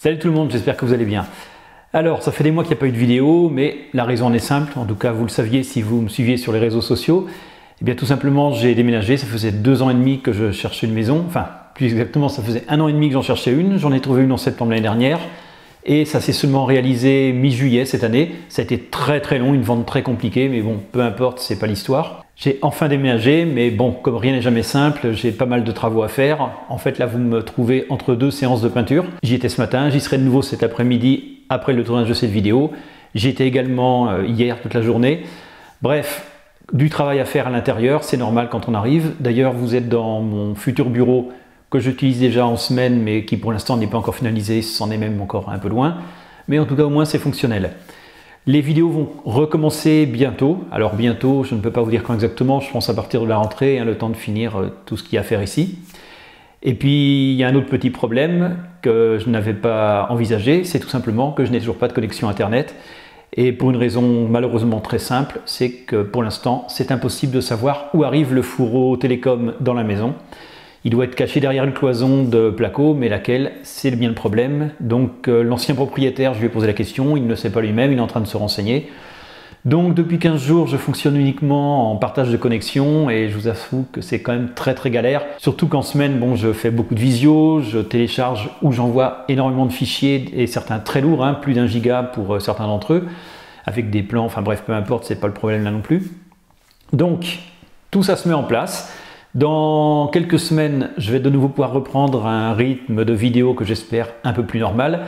Salut tout le monde, j'espère que vous allez bien. Alors, ça fait des mois qu'il n'y a pas eu de vidéo, mais la raison en est simple, en tout cas vous le saviez si vous me suiviez sur les réseaux sociaux. Eh bien tout simplement, j'ai déménagé, ça faisait 2 ans et demi que je cherchais une maison, enfin plus exactement ça faisait 1 an et demi que j'en cherchais une, j'en ai trouvé une en septembre l'année dernière, et ça s'est seulement réalisé mi-juillet cette année. Ça a été très long, une vente très compliquée, mais bon, peu importe, c'est pas l'histoire. J'ai enfin déménagé, mais bon, comme rien n'est jamais simple, j'ai pas mal de travaux à faire. En fait, là, vous me trouvez entre 2 séances de peinture. J'y étais ce matin, j'y serai de nouveau cet après-midi, après le tournage de cette vidéo. J'y étais également hier toute la journée. Bref, du travail à faire à l'intérieur, c'est normal quand on arrive. D'ailleurs, vous êtes dans mon futur bureau que j'utilise déjà en semaine, mais qui pour l'instant n'est pas encore finalisé, c'en est même encore un peu loin. Mais en tout cas, au moins, c'est fonctionnel. Les vidéos vont recommencer bientôt. Alors bientôt, je ne peux pas vous dire quand exactement, je pense à partir de la rentrée, le temps de finir tout ce qu'il y a à faire ici. Et puis, il y a un autre petit problème que je n'avais pas envisagé, c'est tout simplement que je n'ai toujours pas de connexion Internet. Et pour une raison malheureusement très simple, c'est que pour l'instant, c'est impossible de savoir où arrive le fourreau télécom dans la maison. Il doit être caché derrière une cloison de placo, mais laquelle, c'est bien le problème. Donc l'ancien propriétaire, je lui ai posé la question, il ne sait pas lui-même, il est en train de se renseigner. Donc depuis 15 jours, je fonctionne uniquement en partage de connexion et je vous avoue que c'est quand même très galère. Surtout qu'en semaine, bon, je fais beaucoup de visio, je télécharge ou j'envoie énormément de fichiers et certains très lourds, plus d'1 giga pour certains d'entre eux, avec des plans, enfin bref, peu importe, c'est pas le problème là non plus. Donc tout ça se met en place. Dans quelques semaines, je vais de nouveau pouvoir reprendre un rythme de vidéo que j'espère un peu plus normal.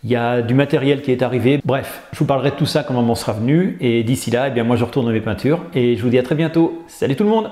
Il y a du matériel qui est arrivé. Bref, je vous parlerai de tout ça quand le moment sera venu. Et d'ici là, eh bien moi je retourne dans mes peintures et je vous dis à très bientôt. Salut tout le monde!